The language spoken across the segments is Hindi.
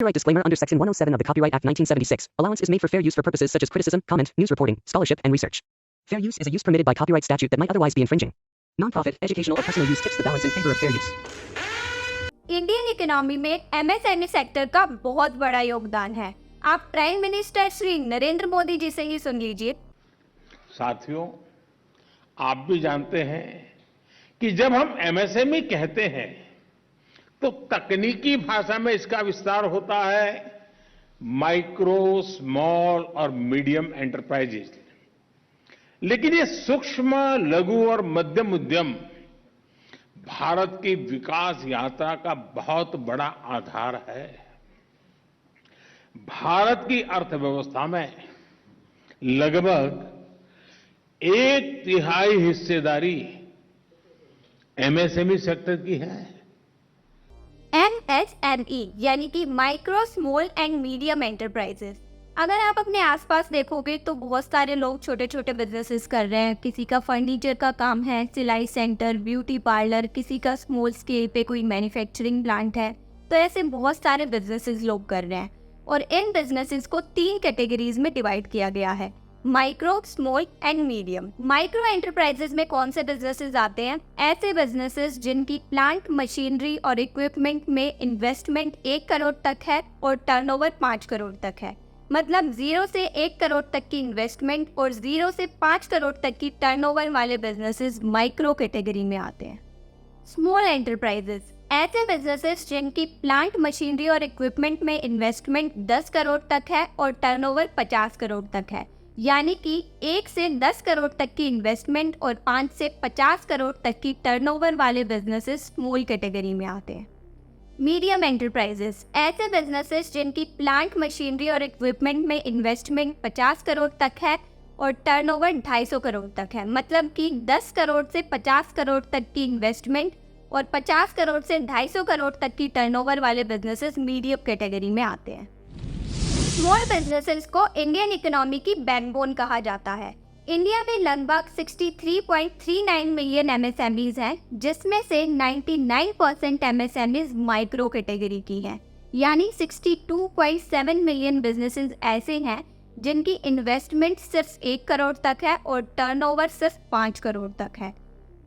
Copyright disclaimer under Section 107 of the Copyright Act 1976. Allowance is made for fair use for purposes such as criticism, comment, news reporting, scholarship, and research. Fair use is a use permitted by copyright statute that might otherwise be infringing. Non-profit, educational, or personal use tips the balance in favor of fair use. Indian economy में एमएसएमई सेक्टर का बहुत बड़ा योगदान है। आप प्राइम मिनिस्टर श्री नरेंद्र मोदी जी से ही सुन लीजिए। साथियों, आप भी जानते हैं कि जब हम एमएसएमई कहते हैं तो तकनीकी भाषा में इसका विस्तार होता है माइक्रो, स्मॉल और मीडियम एंटरप्राइजेज। लेकिन ये सूक्ष्म, लघु और मध्यम उद्यम भारत की विकास यात्रा का बहुत बड़ा आधार है। भारत की अर्थव्यवस्था में लगभग 1/3 हिस्सेदारी एमएसएमई सेक्टर की है। MSME यानी कि micro, small and medium enterprises. अगर आप अपने आसपास देखोगे तो बहुत सारे लोग छोटे छोटे बिजनेसेस कर रहे हैं। किसी का फर्नीचर का काम है, सिलाई सेंटर, ब्यूटी पार्लर, किसी का स्मॉल स्केल पे कोई मैन्युफैक्चरिंग प्लांट है। तो ऐसे बहुत सारे बिजनेसेस लोग कर रहे हैं और इन बिजनेसेस को 3 कैटेगरीज में डिवाइड किया गया है, micro, small and medium. Micro enterprises में कौन से बिजनेसेस आते हैं? ऐसे बिजनेसेस जिनकी प्लांट, मशीनरी और इक्विपमेंट में इन्वेस्टमेंट 1 करोड़ तक है और टर्नओवर 5 करोड़ तक है। मतलब 0 से 1 करोड़ तक की इन्वेस्टमेंट और 0 से 5 करोड़ तक की टर्नओवर वाले बिजनेसेस माइक्रो कैटेगरी में आते हैं। स्मॉल एंटरप्राइजेस ऐसे बिजनेसेस जिनकी प्लांट, मशीनरी और इक्विपमेंट में इन्वेस्टमेंट 10 करोड़ तक है और टर्नओवर 50 करोड़ तक है। यानी कि 1 से 10 करोड़ तक की इन्वेस्टमेंट और 5 से 50 करोड़ तक की टर्नओवर वाले बिजनेसेस स्मॉल कैटेगरी में आते हैं। मीडियम एंटरप्राइजेस ऐसे बिजनेसेस जिनकी प्लांट, मशीनरी और इक्विपमेंट में इन्वेस्टमेंट 50 करोड़ तक है और टर्नओवर 250 करोड़ तक है। मतलब कि 10 करोड़ से 50 करोड़ तक की इन्वेस्टमेंट और 50 करोड़ से 250 करोड़ तक की टर्नओवर वाले बिजनेसेस मीडियम कैटेगरी में आते हैं। स्मॉल बिजनेसेस को इंडियन इकोनॉमी की बैकबोन कहा जाता है। इंडिया में लगभग 63.39 मिलियन एमएसएमईज हैं, जिसमें से 99% एमएसएमईज माइक्रो कैटेगरी की हैं। यानी 62.7 मिलियन बिजनेसेस ऐसे हैं जिनकी इन्वेस्टमेंट सिर्फ 1 करोड़ तक है और टर्नओवर सिर्फ 5 करोड़ तक है।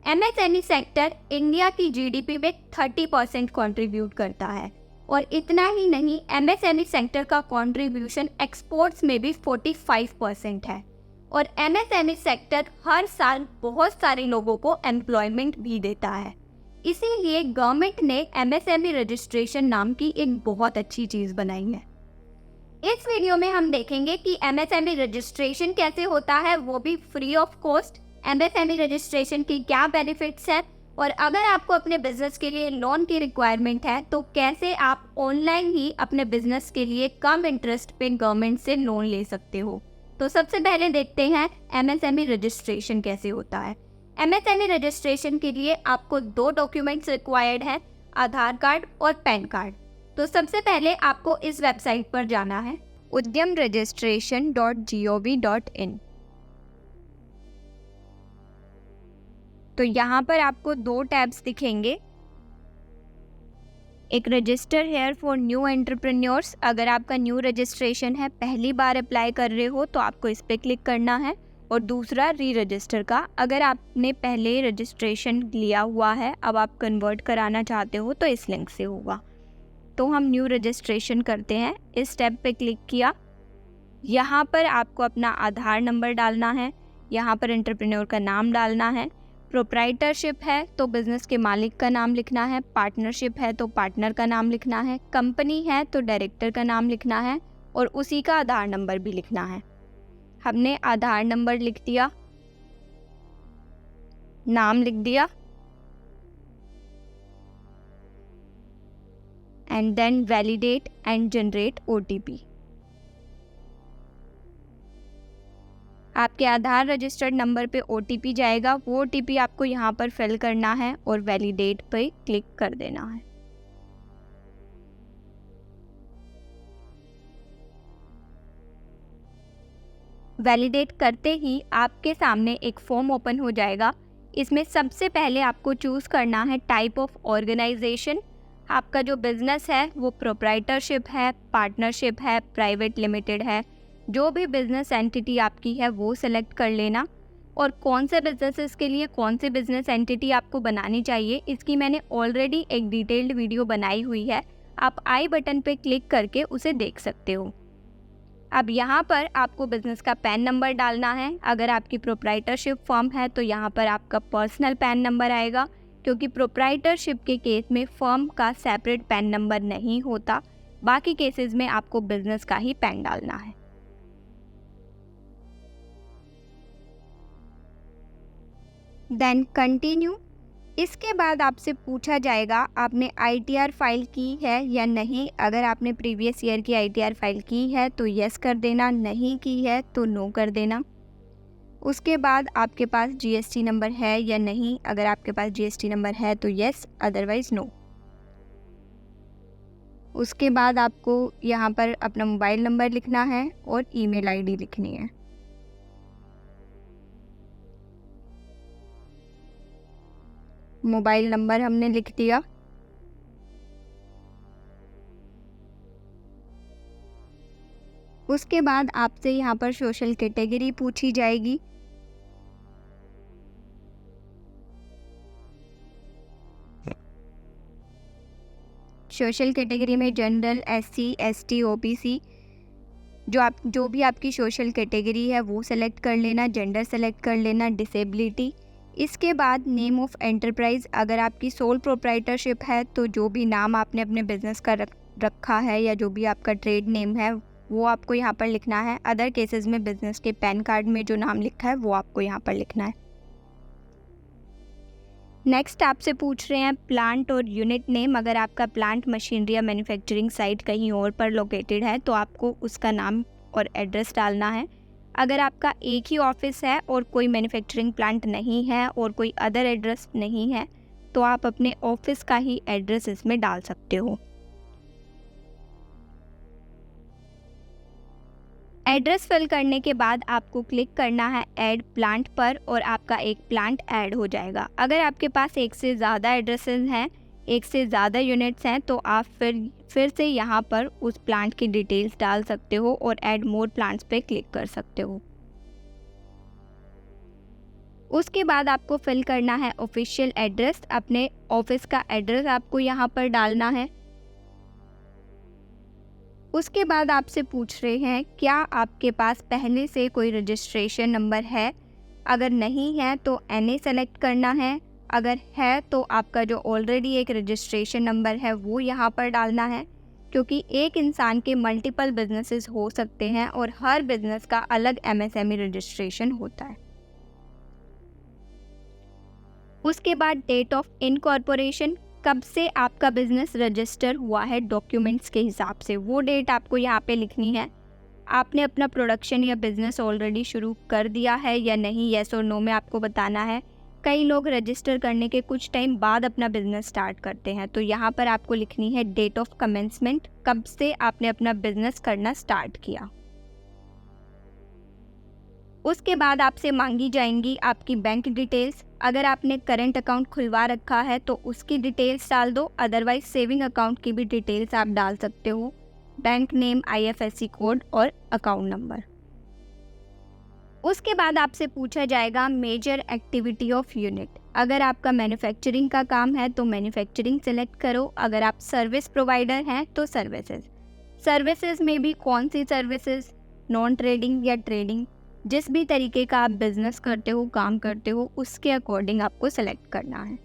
एमएसएमई सेक्टर इंडिया की जीडीपी में 30% कंट्रीब्यूट करता है और इतना ही नहीं, एमएसएमई सेक्टर का कंट्रीब्यूशन एक्सपोर्ट्स में भी 45% है और एमएसएमई सेक्टर हर साल बहुत सारे लोगों को एम्प्लॉयमेंट भी देता है। इसीलिए गवर्नमेंट ने एमएसएमई रजिस्ट्रेशन नाम की एक बहुत अच्छी चीज़ बनाई है। इस वीडियो में हम देखेंगे कि एमएसएमई रजिस्ट्रेशन कैसे होता है, वो भी free of cost. MSME registration की क्या बेनिफिट्स हैं और अगर आपको अपने बिजनेस के लिए लोन की रिक्वायरमेंट है तो कैसे आप ऑनलाइन ही अपने बिजनेस के लिए कम इंटरेस्ट पे गवर्नमेंट से लोन ले सकते हो। तो सबसे पहले देखते हैं एमएसएमई रजिस्ट्रेशन कैसे होता है। एमएसएमई रजिस्ट्रेशन के लिए आपको 2 डॉक्यूमेंट्स रिक्वायर्ड हैं, आधार कार्ड और पैन कार्ड। तो सबसे पहले आपको इस वेबसाइट पर जाना है, udyamregistration.gov.in। तो यहाँ पर आपको 2 टैब्स दिखेंगे, एक register here for new entrepreneurs. अगर आपका न्यू रजिस्ट्रेशन है, पहली बार अप्लाई कर रहे हो तो आपको इस पर क्लिक करना है, और दूसरा री रजिस्टर का। अगर आपने पहले रजिस्ट्रेशन लिया हुआ है, अब आप कन्वर्ट कराना चाहते हो तो इस लिंक से होगा। तो हम न्यू रजिस्ट्रेशन करते हैं, इस टैब पे क्लिक किया। यहाँ पर आपको अपना आधार नंबर डालना है, यहाँ पर एंटरप्रेन्योर का नाम डालना है। प्रोप्राइटरशिप है तो बिजनेस के मालिक का नाम लिखना है, पार्टनरशिप है तो पार्टनर का नाम लिखना है, कंपनी है तो डायरेक्टर का नाम लिखना है और उसी का आधार नंबर भी लिखना है। हमने आधार नंबर लिख दिया, नाम लिख दिया and then validate and generate OTP. आपके आधार रजिस्टर्ड नंबर पे ओटीपी जाएगा, वो ओटीपी आपको यहाँ पर फिल करना है और वैलिडेट पे क्लिक कर देना है। वैलिडेट करते ही आपके सामने एक फॉर्म ओपन हो जाएगा। इसमें सबसे पहले आपको चूज़ करना है टाइप ऑफ ऑर्गेनाइजेशन। आपका जो बिज़नेस है वो प्रोप्राइटरशिप है, पार्टनरशिप है, प्राइवेट लिमिटेड है, जो भी बिज़नेस एंटिटी आपकी है वो सिलेक्ट कर लेना। और कौन से बिजनेसेस के लिए कौन सी बिजनेस एंटिटी आपको बनानी चाहिए, इसकी मैंने ऑलरेडी एक डिटेल्ड वीडियो बनाई हुई है, आप आई बटन पे क्लिक करके उसे देख सकते हो। अब यहाँ पर आपको बिजनेस का पैन नंबर डालना है। अगर आपकी प्रोप्राइटरशिप फर्म है तो यहाँ पर आपका पर्सनल पैन नंबर आएगा, क्योंकि प्रोप्राइटरशिप के केस में फर्म का सेपरेट पैन नंबर नहीं होता। बाकी केसेस में आपको बिजनेस का ही पैन डालना है। Then continue. इसके बाद आपसे पूछा जाएगा आपने आईटीआर फाइल की है या नहीं। अगर आपने प्रीवियस ईयर की आईटीआर फाइल की है तो यस कर देना, नहीं की है तो नो कर देना। उसके बाद आपके पास जीएसटी नंबर है या नहीं। अगर आपके पास जीएसटी नंबर है तो यस, अदरवाइज नो। उसके बाद आपको यहाँ पर अपना मोबाइल नंबर लिखना है और ईमेल आईडी लिखनी है। मोबाइल नंबर हमने लिख दिया। उसके बाद आपसे यहाँ पर सोशल कैटेगरी पूछी जाएगी। सोशल कैटेगरी में जनरल, एससी, एसटी, ओबीसी, जो भी आपकी सोशल कैटेगरी है वो सेलेक्ट कर लेना। जेंडर सेलेक्ट कर लेना, डिसेबिलिटी। इसके बाद नेम ऑफ एंटरप्राइज। अगर आपकी सोल प्रोप्राइटरशिप है तो जो भी नाम आपने अपने बिजनेस का रखा है या जो भी आपका ट्रेड नेम है वो आपको यहाँ पर लिखना है। अदर केसेस में बिजनेस के पैन कार्ड में जो नाम लिखा है वो आपको यहाँ पर लिखना है। नेक्स्ट आपसे पूछ रहे हैं प्लांट और यूनिट नेम। अगर आपका प्लांट, मशीनरी या मैन्युफैक्चरिंग साइट कहीं और पर लोकेटेड है तो आपको उसका नाम और एड्रेस डालना है। अगर आपका एक ही ऑफिस है और कोई मैन्युफैक्चरिंग प्लांट नहीं है और कोई अदर एड्रेस नहीं है तो आप अपने ऑफिस का ही एड्रेस इसमें डाल सकते हो। एड्रेस फिल करने के बाद आपको क्लिक करना है ऐड प्लांट पर और आपका एक प्लांट ऐड हो जाएगा। अगर आपके पास एक से ज़्यादा एड्रेसेस हैं, एक से ज़्यादा यूनिट्स हैं तो आप फिर से यहाँ पर उस प्लांट की डिटेल्स डाल सकते हो और ऐड मोर प्लांट्स पे क्लिक कर सकते हो। उसके बाद आपको फिल करना है ऑफिशियल एड्रेस। अपने ऑफिस का एड्रेस आपको यहाँ पर डालना है। उसके बाद आपसे पूछ रहे हैं क्या आपके पास पहले से कोई रजिस्ट्रेशन नंबर है। अगर नहीं है तो NA सेलेक्ट करना है। अगर है तो आपका जो ऑलरेडी एक रजिस्ट्रेशन नंबर है वो यहाँ पर डालना है, क्योंकि एक इंसान के मल्टीपल बिजनेसेस हो सकते हैं और हर बिजनेस का अलग MSME रजिस्ट्रेशन होता है। उसके बाद डेट ऑफ इनकॉर्पोरेशन, कब से आपका बिजनेस रजिस्टर हुआ है डॉक्यूमेंट्स के हिसाब से, वो डेट आपको यहाँ पे लिखनी है। आपने अपना प्रोडक्शन या बिजनेस ऑलरेडी शुरू कर दिया है या नहीं, येस और नो में आपको बताना है। कई लोग रजिस्टर करने के कुछ टाइम बाद अपना बिजनेस स्टार्ट करते हैं तो यहाँ पर आपको लिखनी है डेट ऑफ कमेंसमेंट, कब से आपने अपना बिजनेस करना स्टार्ट किया। उसके बाद आपसे मांगी जाएंगी आपकी बैंक डिटेल्स। अगर आपने करंट अकाउंट खुलवा रखा है तो उसकी डिटेल्स डाल दो, अदरवाइज सेविंग अकाउंट की भी डिटेल्स आप डाल सकते हो। बैंक नेम, IFSC कोड और अकाउंट नंबर। उसके बाद आपसे पूछा जाएगा मेजर एक्टिविटी ऑफ यूनिट। अगर आपका मैन्युफैक्चरिंग का काम है तो मैन्युफैक्चरिंग सेलेक्ट करो। अगर आप सर्विस प्रोवाइडर हैं तो सर्विसेज में भी कौन सी सर्विसेज, नॉन ट्रेडिंग या ट्रेडिंग, जिस भी तरीके का आप बिजनेस करते हो, काम करते हो, उसके अकॉर्डिंग आपको सेलेक्ट करना है।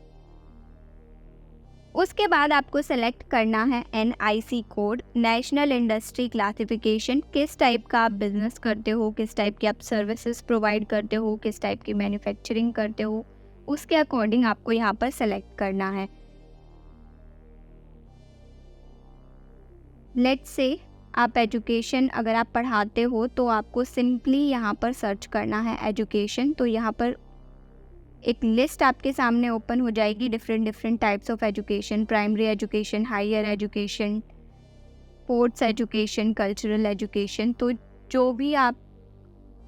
उसके बाद आपको सेलेक्ट करना है NIC code, national industry classification, किस टाइप का आप बिजनेस करते हो, किस टाइप की आप सर्विसेज प्रोवाइड करते हो, किस टाइप की मैन्युफैक्चरिंग करते हो, उसके अकॉर्डिंग आपको यहाँ पर सेलेक्ट करना है। लेट्स से आप एजुकेशन अगर आप पढ़ाते हो तो आपको सिंपली यहाँ पर सर्च करना है एजुकेशन। तो यहाँ पर एक लिस्ट आपके सामने ओपन हो जाएगी, different types of education, primary education, higher education, sports education, cultural education. तो जो भी आप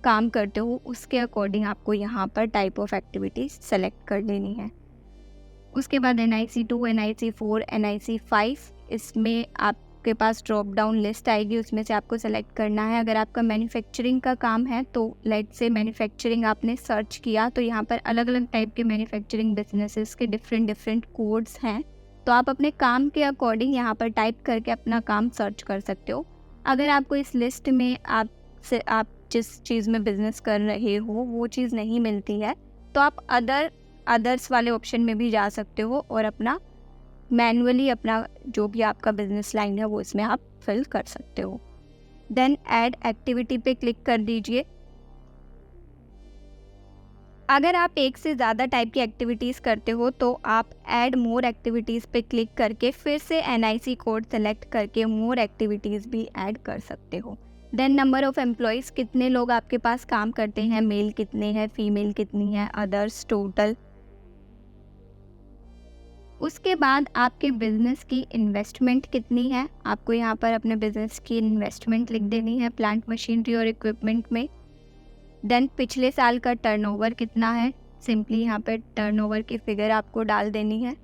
काम करते हो उसके अकॉर्डिंग आपको यहाँ पर टाइप ऑफ एक्टिविटीज सेलेक्ट कर लेनी है। उसके बाद NIC 2, NIC 4, NIC 5, इसमें आपके पास ड्रॉप डाउन लिस्ट आएगी, उसमें से आपको सेलेक्ट करना है। अगर आपका मैन्युफैक्चरिंग का काम है तो लेट्स से मैन्युफैक्चरिंग आपने सर्च किया तो यहाँ पर अलग अलग टाइप के मैन्युफैक्चरिंग बिजनेसेस के डिफरेंट कोड्स हैं, तो आप अपने काम के अकॉर्डिंग यहाँ पर टाइप करके अपना काम सर्च कर सकते हो। अगर आपको इस लिस्ट में आप जिस चीज़ में बिजनेस कर रहे हो वो चीज़ नहीं मिलती है तो आप अदर्स वाले ऑप्शन में भी जा सकते हो और अपना मैनुअली अपना जो भी आपका बिजनेस लाइन है वो इसमें आप फिल कर सकते हो। देन ऐड एक्टिविटी पे क्लिक कर दीजिए। अगर आप एक से ज़्यादा टाइप की एक्टिविटीज़ करते हो तो आप ऐड मोर एक्टिविटीज़ पे क्लिक करके फिर से NIC कोड सेलेक्ट करके मोर एक्टिविटीज़ भी ऐड कर सकते हो। देन नंबर ऑफ़ एम्प्लॉयज़, कितने लोग आपके पास काम करते हैं, मेल कितने हैं, फीमेल कितनी है, अदर्स, टोटल। उसके बाद आपके बिज़नेस की इन्वेस्टमेंट कितनी है, आपको यहाँ पर अपने बिज़नेस की इन्वेस्टमेंट लिख देनी है प्लांट, मशीनरी और इक्विपमेंट में। देन पिछले साल का टर्नओवर कितना है, सिंपली यहाँ पर टर्नओवर की फिगर आपको डाल देनी है।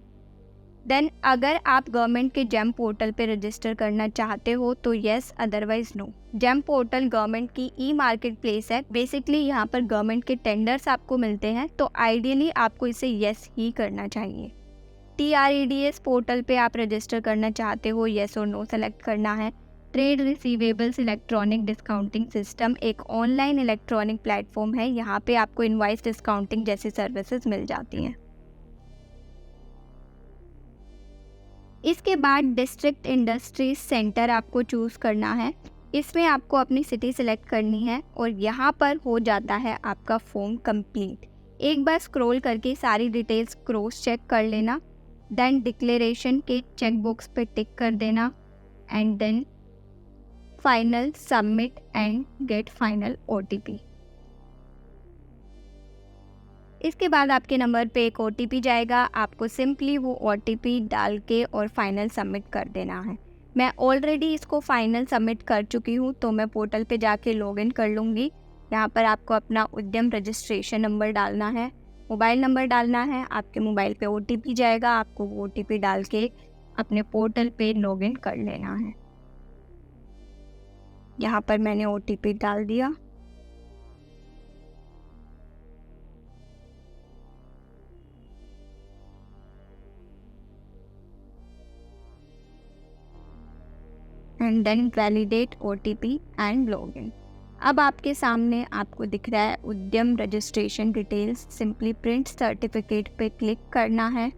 देन अगर आप गवर्नमेंट के जेम पोर्टल पे रजिस्टर करना चाहते हो तो yes, otherwise no. GeM portal government की ई-मार्केट प्लेस है, बेसिकली यहाँ पर गवर्नमेंट के टेंडर्स आपको मिलते हैं, तो आइडियली आपको इसे येस ही करना चाहिए। TREDS पोर्टल पे आप रजिस्टर करना चाहते हो, येस और नो सेलेक्ट करना है। Trade receivables electronic discounting system एक ऑनलाइन इलेक्ट्रॉनिक प्लेटफॉर्म है, यहाँ पे आपको इनवॉइस डिस्काउंटिंग जैसी सर्विसेज मिल जाती हैं। इसके बाद डिस्ट्रिक्ट इंडस्ट्रीज सेंटर आपको चूज़ करना है, इसमें आपको अपनी सिटी सिलेक्ट करनी है और यहाँ पर हो जाता है आपका फॉर्म कंप्लीट। एक बार स्क्रॉल करके सारी डिटेल्स क्रॉस चेक कर लेना, देन डिक्लेरेशन के चेक बॉक्स पे टिक कर देना and then final submit and get final OTP। इसके बाद आपके नंबर पे एक OTP जाएगा, आपको सिंपली वो OTP डाल के और फाइनल सबमिट कर देना है। मैं ऑलरेडी इसको फाइनल सबमिट कर चुकी हूँ तो मैं पोर्टल पे जाके लॉगिन कर लूँगी। यहाँ पर आपको अपना उद्यम रजिस्ट्रेशन नंबर डालना है, मोबाइल नंबर डालना है, आपके मोबाइल पे OTP जाएगा, आपको वो OTP डाल के अपने पोर्टल पे लॉगिन कर लेना है। यहाँ पर मैंने OTP डाल दिया। And then validate OTP and login. अब आपके सामने आपको दिख रहा है Udyam registration details, simply print certificate पे क्लिक करना है।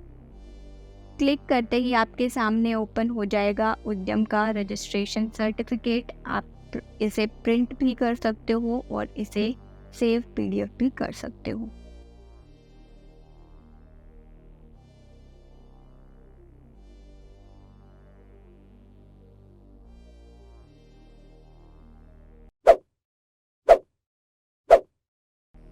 क्लिक करते ही आपके सामने ओपन हो जाएगा उद्यम का रजिस्ट्रेशन सर्टिफिकेट। आप इसे प्रिंट भी कर सकते हो और इसे सेव PDF भी कर सकते हो।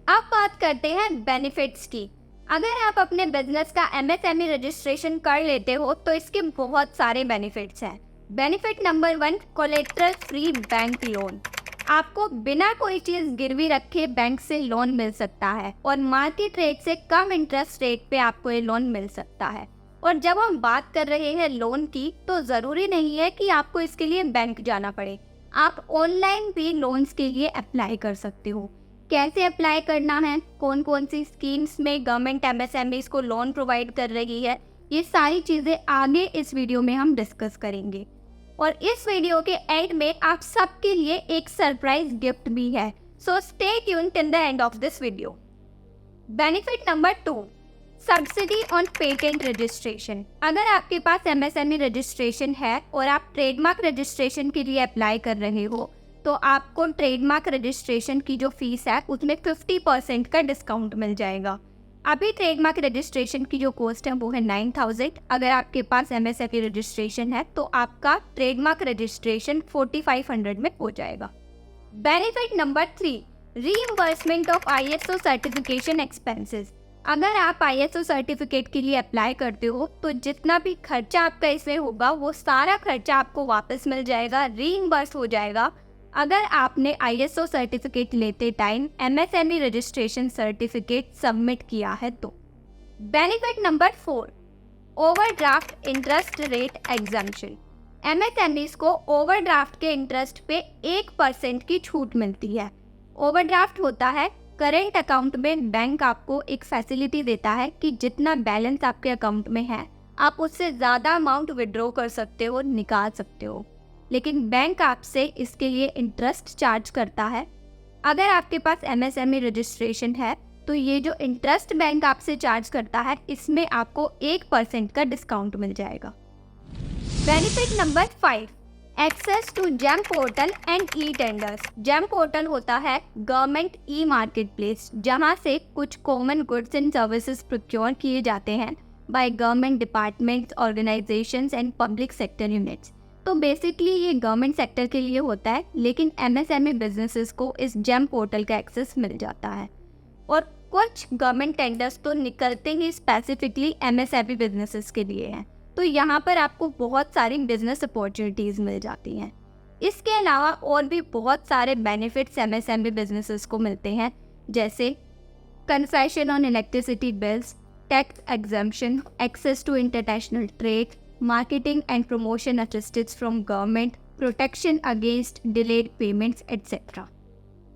अब बात करते हैं बेनिफिट्स की। अगर आप अपने बिजनेस का MSME रजिस्ट्रेशन कर लेते हो तो इसके बहुत सारे बेनिफिट्स हैं। Benefit number 1, collateral free bank loan. आपको बिना कोई चीज़ गिरवी रखे बैंक से लोन मिल सकता है और मार्केट रेट से कम इंटरेस्ट रेट पे आपको ये लोन मिल सकता है। और जब हम बात कर रहे हैं लोन की तो ज़रूरी नहीं है कि आपको इसके लिए बैंक जाना पड़े, आप ऑनलाइन भी लोन्स के लिए अप्लाई कर सकते हो। कैसे अप्लाई करना है, कौन कौन सी स्कीम्स में गवर्नमेंट MSMEs को लोन प्रोवाइड कर रही है, ये सारी चीज़ें आगे इस वीडियो में हम डिस्कस करेंगे। और इस वीडियो के एंड में आप सबके लिए एक सरप्राइज गिफ्ट भी है, so stay tuned till the end of this video. Benefit number 2, subsidy on patent registration. अगर आपके पास MSME रजिस्ट्रेशन है और आप ट्रेडमार्क रजिस्ट्रेशन के लिए अप्लाई कर रहे हो तो आपको ट्रेडमार्क रजिस्ट्रेशन की जो फीस है उसमें 50% का डिस्काउंट मिल जाएगा। अभी ट्रेडमार्क रजिस्ट्रेशन की जो कॉस्ट है वो है 9000। अगर आपके पास MSME रजिस्ट्रेशन है तो आपका ट्रेडमार्क रजिस्ट्रेशन 4500 में हो जाएगा। Benefit number 3, reimbursement of ISO certification expenses. अगर आप ISO सर्टिफिकेट के लिए अप्लाई करते हो तो जितना भी खर्चा आपका इसमें होगा वो सारा खर्चा आपको वापस मिल जाएगा, रीइंबर्स हो जाएगा। अगर आपने ISO सर्टिफिकेट लेते time MSME registration certificate submit किया है तो। Benefit number 4, overdraft interest rate exemption. MSMEs को ओवरड्राफ्ट के इंटरेस्ट पे 1% की छूट मिलती है। ओवरड्राफ्ट होता है करेंट अकाउंट में बैंक आपको एक फैसिलिटी देता है कि जितना बैलेंस आपके अकाउंट में है आप उससे ज़्यादा अमाउंट विड्रॉ कर सकते हो, निकाल सकते हो, लेकिन बैंक आपसे इसके लिए इंटरेस्ट चार्ज करता है। अगर आपके पास एमएसएमई रजिस्ट्रेशन है तो ये जो इंटरेस्ट बैंक आपसे चार्ज करता है इसमें आपको 1% का डिस्काउंट मिल जाएगा। Benefit number 5, access to GeM portal and e tenders. GeM portal होता है गवर्नमेंट ई मार्केट प्लेस जहाँ से कुछ common goods and services procure किए जाते हैं by government departments, organisations and public sector units. तो बेसिकली ये गवर्नमेंट सेक्टर के लिए होता है, लेकिन एमएसएमई बिजनेसेस को इस जेम पोर्टल का एक्सेस मिल जाता है। और कुछ गवर्नमेंट टेंडर्स तो निकलते ही स्पेसिफिकली एमएसएमई बिजनेसेस के लिए हैं, तो यहाँ पर आपको बहुत सारी बिजनेस अपॉर्चुनिटीज़ मिल जाती हैं। इसके अलावा और भी बहुत सारे बेनिफिट्स एमएसएमई बिजनेसेस को मिलते हैं, जैसे concession on electricity bills, tax exemption, access to international trade, marketing and promotion assistance from government, protection against delayed payments etcetera.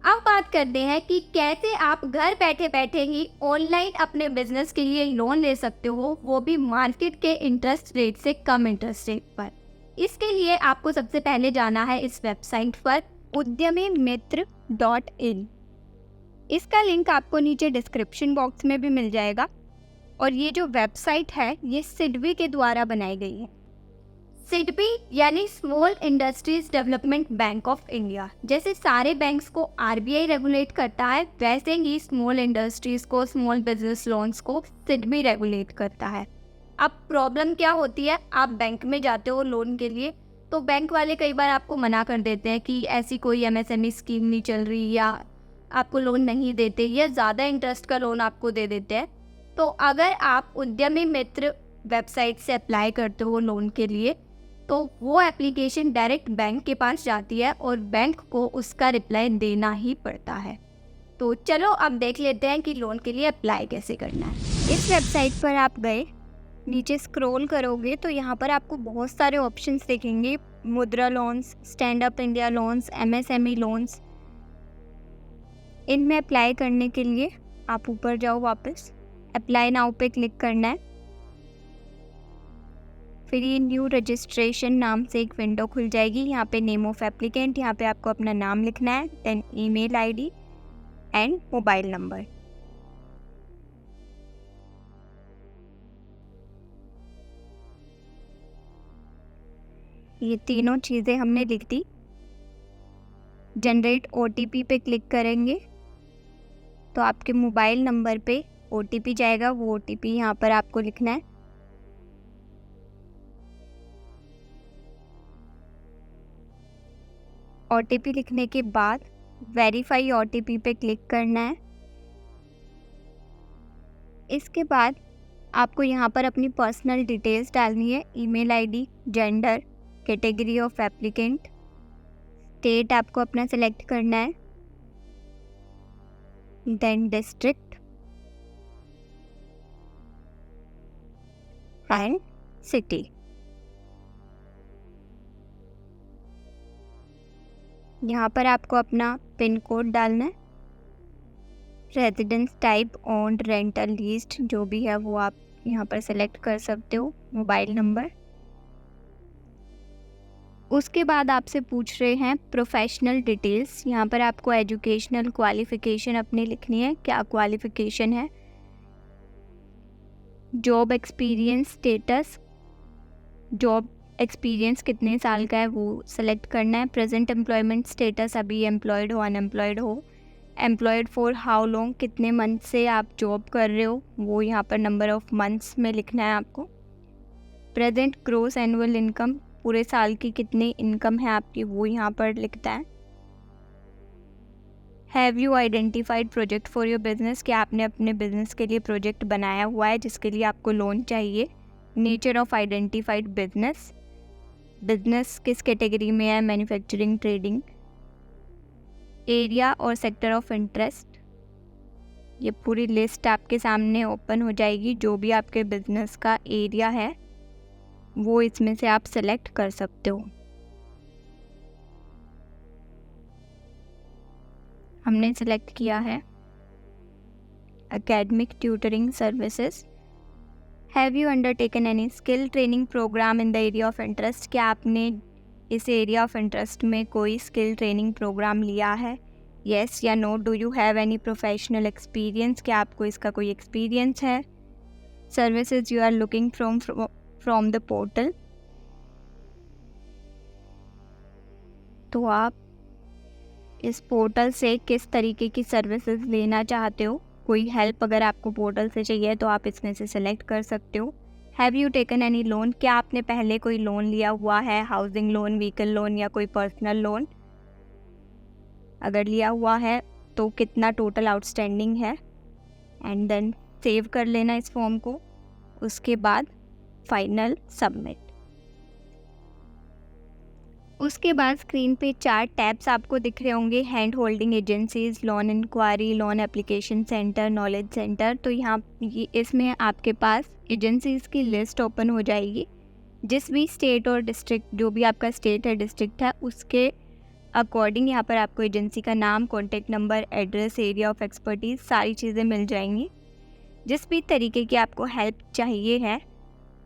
अब बात करते हैं कि कैसे आप घर बैठे बैठे ही ऑनलाइन अपने बिजनेस के लिए लोन ले सकते हो, वो भी मार्केट के इंटरेस्ट रेट से कम इंटरेस्ट रेट पर। इसके लिए आपको सबसे पहले जाना है इस वेबसाइट पर udyamimiत्र.in। इसका लिंक आपको नीचे डिस्क्रिप्शन बॉक्स में भी मिल जाएगा। और ये जो वेबसाइट है ये सिडबी के द्वारा बनाई गई है। सिडबी यानी small industries development bank of India. जैसे सारे बैंक्स को आरबीआई रेगुलेट करता है, वैसे ही स्मॉल इंडस्ट्रीज को, स्मॉल बिजनेस लोन्स को सिडबी रेगुलेट करता है। अब प्रॉब्लम क्या होती है, आप बैंक में जाते हो लोन के लिए तो बैंक वाले कई बार आपको मना कर देते हैं कि ऐसी कोई एमएसएमई स्कीम नहीं चल रही, या आपको लोन नहीं देते, या ज़्यादा इंटरेस्ट का लोन आपको दे देते हैं। तो अगर आप उद्यमी मित्र वेबसाइट से अप्लाई करते हो लोन के लिए तो वो एप्लीकेशन डायरेक्ट बैंक के पास जाती है और बैंक को उसका रिप्लाई देना ही पड़ता है। तो चलो अब देख लेते हैं कि लोन के लिए अप्लाई कैसे करना है। इस वेबसाइट पर आप गए, नीचे स्क्रॉल करोगे तो यहाँ पर आपको बहुत सारे ऑप्शंस दिखेंगे, मुद्रा loans, stand up India loans, MSME loans. इनमें अप्लाई करने के लिए आप ऊपर जाओ, वापस अप्लाई नाउ पे क्लिक करना है। फिर ये न्यू रजिस्ट्रेशन नाम से एक विंडो खुल जाएगी। यहाँ पे नेम ऑफ एप्लीकेंट, यहाँ पे आपको अपना नाम लिखना है, then email ID and mobile number. ये तीनों चीज़ें हमने लिख दी। जनरेट ओटीपी पे क्लिक करेंगे तो आपके मोबाइल नंबर पे ओटीपी जाएगा, वो ओटीपी यहाँ पर आपको लिखना है। ओटीपी लिखने के बाद वेरीफाई ओटीपी पे क्लिक करना है। इसके बाद आपको यहाँ पर अपनी पर्सनल डिटेल्स डालनी है, email ID, gender, category of applicant, state आपको अपना सेलेक्ट करना है, देन डिस्ट्रिक्ट एंड सिटी। यहाँ पर आपको अपना पिन कोड डालना है, residence type, owned, rental, leased जो भी है वो आप यहाँ पर सेलेक्ट कर सकते हो, मोबाइल नंबर। उसके बाद आपसे पूछ रहे हैं प्रोफेशनल डिटेल्स। यहाँ पर आपको एजुकेशनल क्वालिफ़िकेशन अपनी लिखनी है, क्या क्वालिफ़िकेशन है, job experience status, job experience कितने साल का है वो सेलेक्ट करना है, प्रेजेंट एम्प्लॉयमेंट स्टेटस, अभी एम्प्लॉयड हो, अनएम्प्लॉयड हो, एम्प्लॉयड फॉर हाउ लॉन्ग, कितने मंथ से आप जॉब कर रहे हो वो यहाँ पर नंबर ऑफ मंथ्स में लिखना है आपको, प्रेजेंट ग्रोस एनुअल इनकम, पूरे साल की कितनी इनकम है आपकी वो यहाँ पर लिखता है। Have you identified project for your business, क्या आपने अपने बिजनेस के लिए प्रोजेक्ट बनाया हुआ है जिसके लिए आपको लोन चाहिए। Nature of identified business, business किस कैटेगरी में है, मैन्युफैक्चरिंग, ट्रेडिंग। एरिया और सेक्टर ऑफ इंटरेस्ट, ये पूरी लिस्ट आपके सामने ओपन हो जाएगी। जो भी आपके बिजनेस का एरिया है वो इसमें से आप सेलेक्ट कर सकते हो। हमने सेलेक्ट किया है academic tutoring services. Have you undertaken any skill training programme in the area of interest? क्या आपने इस एरिया ऑफ इंटरेस्ट में कोई स्किल ट्रेनिंग प्रोग्राम लिया है? येस या no. Do you have any professional experience? क्या आपको इसका कोई एक्सपीरियंस है? Services you are looking from the portal. तो आप इस पोर्टल से किस तरीके की सर्विसेज लेना चाहते हो, कोई हेल्प अगर आपको पोर्टल से चाहिए तो आप इसमें से सेलेक्ट कर सकते हो। Have you taken any loan? क्या आपने पहले कोई लोन लिया हुआ है, हाउसिंग लोन, व्हीकल लोन या कोई पर्सनल लोन? अगर लिया हुआ है तो कितना टोटल आउटस्टैंडिंग है, एंड देन सेव कर लेना इस फॉर्म को। उसके बाद फाइनल सबमिट। उसके बाद स्क्रीन पे 4 टैब्स आपको दिख रहे होंगे, hand holding agencies, loan inquiry, loan application centre, knowledge centre. तो इसमें आपके पास एजेंसीज की लिस्ट ओपन हो जाएगी। जिस भी स्टेट और डिस्ट्रिक्ट, जो भी आपका स्टेट है, डिस्ट्रिक्ट है, उसके अकॉर्डिंग यहाँ पर आपको एजेंसी का नाम, contact number, address, area of expertise, सारी चीज़ें मिल जाएंगी। जिस भी तरीके की आपको हेल्प चाहिए है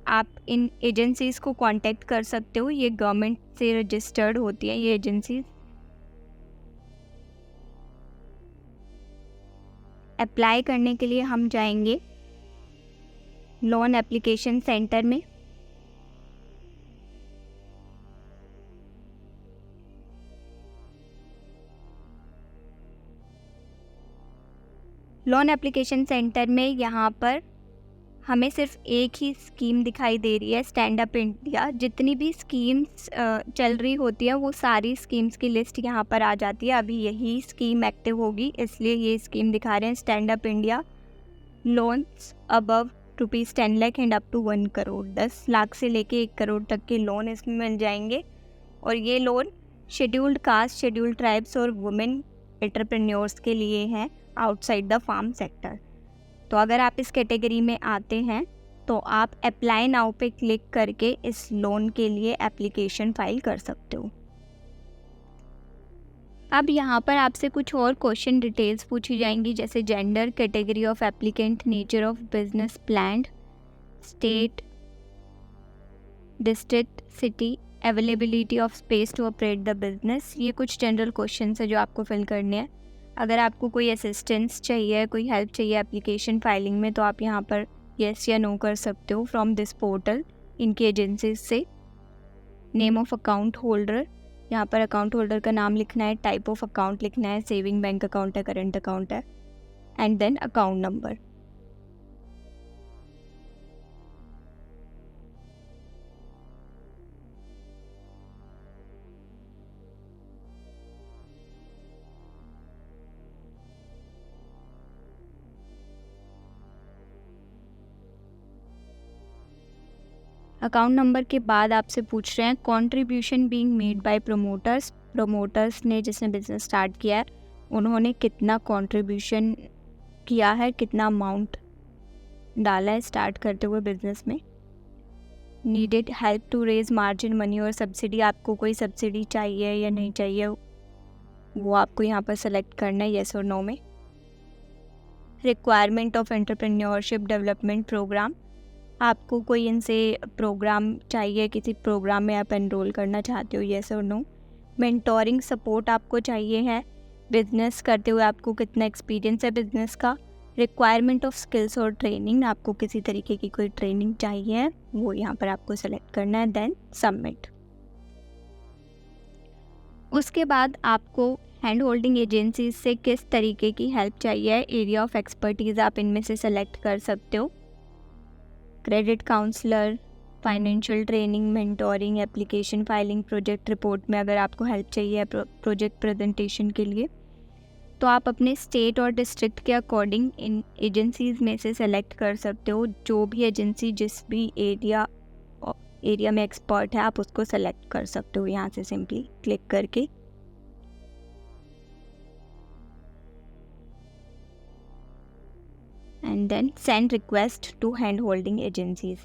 आप इन एजेंसीज़ को कांटेक्ट कर सकते हो। ये गवर्नमेंट से रजिस्टर्ड होती है ये एजेंसीज। अप्लाई करने के लिए हम जाएंगे लोन एप्लीकेशन सेंटर में। लोन एप्लीकेशन सेंटर में यहाँ पर हमें सिर्फ एक ही स्कीम दिखाई दे रही है, स्टैंड अप इंडिया। जितनी भी स्कीम्स चल रही होती है वो सारी स्कीम्स की लिस्ट यहाँ पर आ जाती है। अभी यही स्कीम एक्टिव होगी इसलिए ये स्कीम दिखा रहे हैं, stand up India. Loans above ₹10 lakh and up to 1 crore. 10 lakh से लेके 1 करोड़ तक के लोन इसमें मिल जाएंगे। और ये loan scheduled caste, scheduled tribes और वुमेन एंटरप्रेन्योर्स के लिए हैं आउटसाइड द फार्म सेक्टर। तो अगर आप इस कैटेगरी में आते हैं तो आप अप्लाई नाउ पे क्लिक करके इस लोन के लिए एप्लीकेशन फाइल कर सकते हो। अब यहाँ पर आपसे कुछ और क्वेश्चन डिटेल्स पूछी जाएंगी, जैसे gender, category of applicant, nature of business planned, state, district, city, availability of space to operate the business. ये कुछ जनरल क्वेश्चन है जो आपको फिल करने हैं। अगर आपको कोई असिस्टेंस चाहिए, कोई हेल्प चाहिए एप्लीकेशन फाइलिंग में, तो आप यहाँ पर येस या नो कर सकते हो फ्रॉम दिस पोर्टल इनकी एजेंसीज से। नेम ऑफ अकाउंट होल्डर, यहाँ पर अकाउंट होल्डर का नाम लिखना है, टाइप ऑफ अकाउंट लिखना है, सेविंग बैंक अकाउंट है, करेंट अकाउंट है, and then account number. Account number के बाद आपसे पूछ रहे हैं contribution being made by promoters. Promoters ने, जिसने बिजनेस स्टार्ट किया है, उन्होंने कितना कंट्रीब्यूशन किया है, कितना अमाउंट डाला है स्टार्ट करते हुए बिजनेस में। Needed help to raise margin money और सब्सिडी, आपको कोई सब्सिडी चाहिए या नहीं चाहिए वो आपको यहाँ पर सेलेक्ट करना है, येस और नो में। Requirement of entrepreneurship development programme, आपको कोई इनसे प्रोग्राम चाहिए, किसी प्रोग्राम में आप एनरोल करना चाहते हो, येस और नो। मेंटोरिंग सपोर्ट आपको चाहिए है, बिजनेस करते हुए आपको कितना एक्सपीरियंस है बिजनेस का। रिक्वायरमेंट ऑफ स्किल्स और ट्रेनिंग, आपको किसी तरीके की कोई ट्रेनिंग चाहिए, वो यहाँ पर आपको सेलेक्ट करना है, देन सबमिट। उसके बाद आपको हैंड होल्डिंग एजेंसी से किस तरीके की हेल्प चाहिए, एरिया ऑफ एक्सपर्टीज़ आप इनमें से सेलेक्ट कर सकते हो। Credit counsellor, financial training, mentoring, application filing, project report में अगर आपको हेल्प चाहिए प्रोजेक्ट प्रेजेंटेशन के लिए, तो आप अपने स्टेट और डिस्ट्रिक्ट के अकॉर्डिंग इन एजेंसीज़ में से सेलेक्ट कर सकते हो। जो भी एजेंसी जिस भी एरिया में एक्सपर्ट है आप उसको सेलेक्ट कर सकते हो यहाँ से सिंपली क्लिक करके। And then send request to hand holding agencies.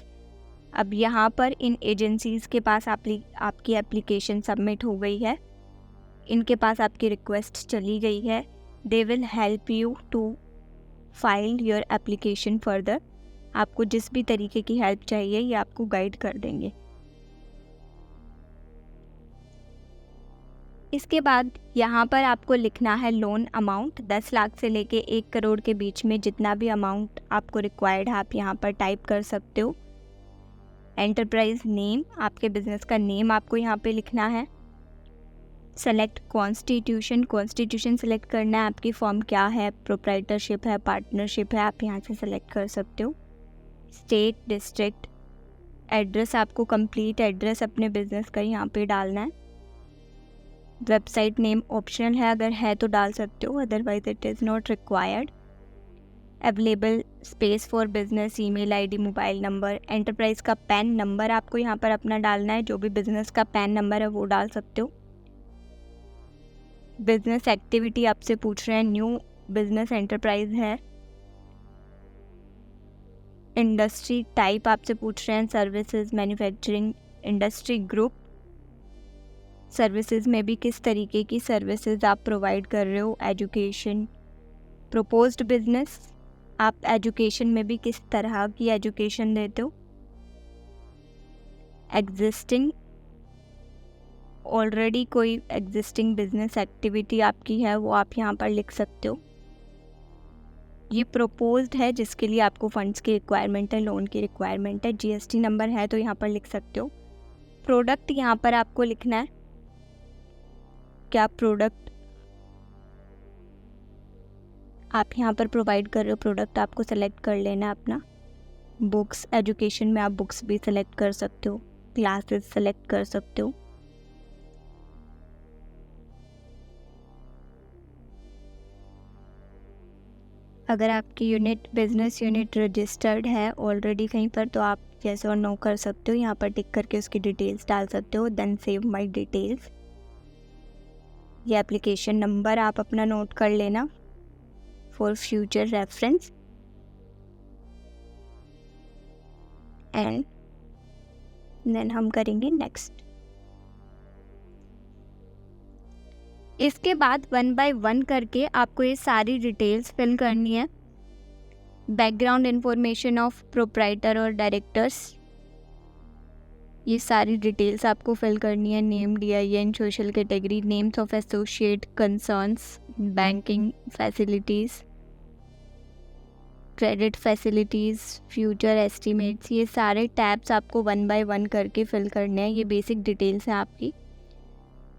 अब यहाँ पर इन एजेंसीज के पास आपकी एप्लीकेशन सबमिट हो गई है, इनके पास आपकी रिक्वेस्ट चली गई है। They will help you to file your application further. आपको जिस भी तरीके की हेल्प चाहिए ये आपको गाइड कर देंगे। इसके बाद यहाँ पर आपको लिखना है लोन अमाउंट। 10 लाख से लेके 1 करोड़ के बीच में जितना भी अमाउंट आपको रिक्वायर्ड है आप यहाँ पर टाइप कर सकते हो। एंटरप्राइज नेम, आपके बिजनेस का नेम आपको यहाँ पे लिखना है। सेलेक्ट कॉन्स्टिट्यूशन सेलेक्ट करना है, आपकी फॉर्म क्या है, प्रोप्राइटरशिप है, पार्टनरशिप है, आप यहाँ से सेलेक्ट कर सकते हो। स्टेट, डिस्ट्रिक्ट, एड्रेस, आपको कंप्लीट एड्रेस अपने बिजनेस का यहाँ पे डालना है। वेबसाइट नेम ऑप्शनल है, अगर है तो डाल सकते हो, otherwise it is not required. Available space for business, email ID, mobile number. Enterprise का पैन नंबर आपको यहाँ पर अपना डालना है, जो भी बिजनेस का पैन नंबर है वो डाल सकते हो। बिजनेस एक्टिविटी आपसे पूछ रहे हैं, न्यू बिजनेस एंटरप्राइज है। इंडस्ट्री टाइप आपसे पूछ रहे हैं, services, manufacturing, industry group. Services में भी किस तरीके की सर्विसेज आप प्रोवाइड कर रहे हो, एजुकेशन। प्रपोज्ड बिजनेस, आप एजुकेशन में भी किस तरह की एजुकेशन देते हो। एग्जिस्टिंग, ऑलरेडी कोई एग्जिस्टिंग बिजनेस एक्टिविटी आपकी है वो आप यहाँ पर लिख सकते हो। ये प्रपोज्ड है जिसके लिए आपको फंड्स की रिक्वायरमेंट है, लोन की रिक्वायरमेंट है। जीएसटी नंबर है तो यहाँ पर लिख सकते हो। प्रोडक्ट यहाँ पर आपको लिखना है, क्या प्रोडक्ट आप यहाँ पर प्रोवाइड कर रहे हो, प्रोडक्ट आपको सेलेक्ट कर लेना है अपना। बुक्स, एजुकेशन में आप बुक्स भी सेलेक्ट कर सकते हो, क्लासेस सेलेक्ट कर सकते हो। अगर आपकी बिजनेस यूनिट रजिस्टर्ड है ऑलरेडी कहीं पर तो आप यस और नो कर सकते हो, यहाँ पर टिक करके उसकी डिटेल्स डाल सकते हो। देन सेव माय डिटेल्स, ये एप्लीकेशन नंबर आप अपना नोट कर लेना for future reference. And then हम करेंगे नेक्स्ट। इसके बाद 1 बाय 1 करके आपको ये सारी डिटेल्स फिल करनी है। बैकग्राउंड इंफॉर्मेशन ऑफ प्रोप्राइटर और डायरेक्टर्स, ये सारी डिटेल्स आपको फिल करनी है। Name, DIN, social category, names of associate, concerns, banking facilities, credit facilities, future estimates, ये सारे टैब्स आपको 1 बाय 1 करके फिल करने हैं। ये बेसिक डिटेल्स हैं आपकी।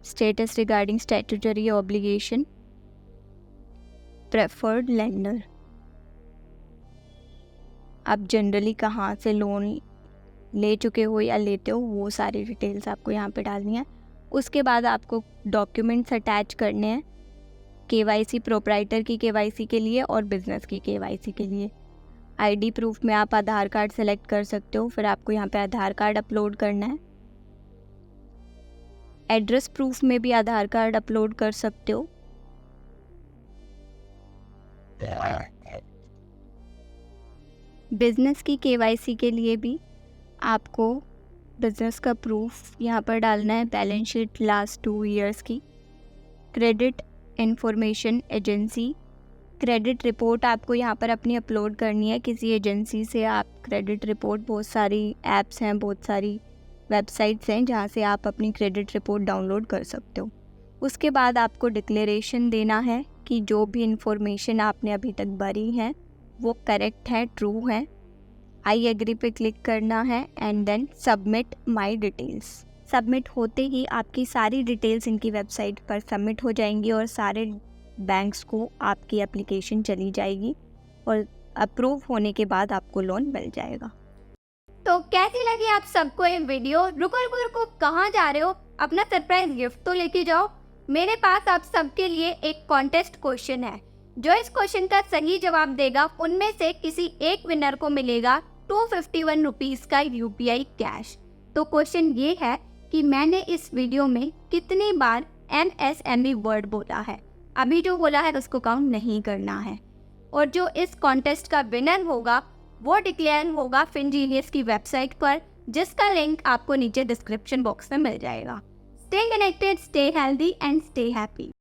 Status regarding statutory obligation, preferred lender, आप जनरली कहाँ से लोन ले चुके हो या लेते हो वो सारी डिटेल्स आपको यहाँ पे डालनी है। उसके बाद आपको डॉक्यूमेंट्स अटैच करने हैं, KYC, प्रोप्राइटर की KYC के लिए और बिजनेस की KYC के लिए। ID प्रूफ में आप आधार कार्ड सेलेक्ट कर सकते हो, फिर आपको यहाँ पे आधार कार्ड अपलोड करना है। एड्रेस प्रूफ में भी आधार कार्ड अपलोड कर सकते हो। बिजनेस की KYC के लिए भी आपको बिजनेस का प्रूफ यहाँ पर डालना है, बैलेंस शीट लास्ट 2 ईयर्स की। Credit information agency, credit report आपको यहाँ पर अपनी अपलोड करनी है किसी एजेंसी से। आप क्रेडिट रिपोर्ट, बहुत सारी ऐप्स हैं, बहुत सारी वेबसाइट्स हैं जहाँ से आप अपनी क्रेडिट रिपोर्ट डाउनलोड कर सकते हो। उसके बाद आपको डिक्लेरेशन देना है कि जो भी इंफॉर्मेशन आपने अभी तक भरी है वो करेक्ट है, ट्रू है। आई एग्री पे क्लिक करना है and then submit my details. Submit होते ही आपकी सारी डिटेल्स इनकी वेबसाइट पर सबमिट हो जाएंगी और सारे बैंक्स को आपकी एप्लीकेशन चली जाएगी और अप्रूव होने के बाद आपको लोन मिल जाएगा। तो कैसी लगी आप सबको ये वीडियो? रुको कहाँ जा रहे हो? अपना सरप्राइज गिफ्ट तो लेके जाओ। मेरे पास आप सबके लिए एक कॉन्टेस्ट क्वेश्चन है। जो इस क्वेश्चन का सही जवाब देगा उनमें से किसी एक विनर को मिलेगा 251 रुपीज़ का UPI कैश। तो क्वेश्चन ये है कि मैंने इस वीडियो में कितनी बार MSME वर्ड बोला है। अभी जो बोला है उसको काउंट नहीं करना है। और जो इस कॉन्टेस्ट का विनर होगा वो डिक्लेयर होगा फिनजीनियस की वेबसाइट पर, जिसका लिंक आपको नीचे डिस्क्रिप्शन बॉक्स में मिल जाएगा। Stay connected, stay healthy and stay happy.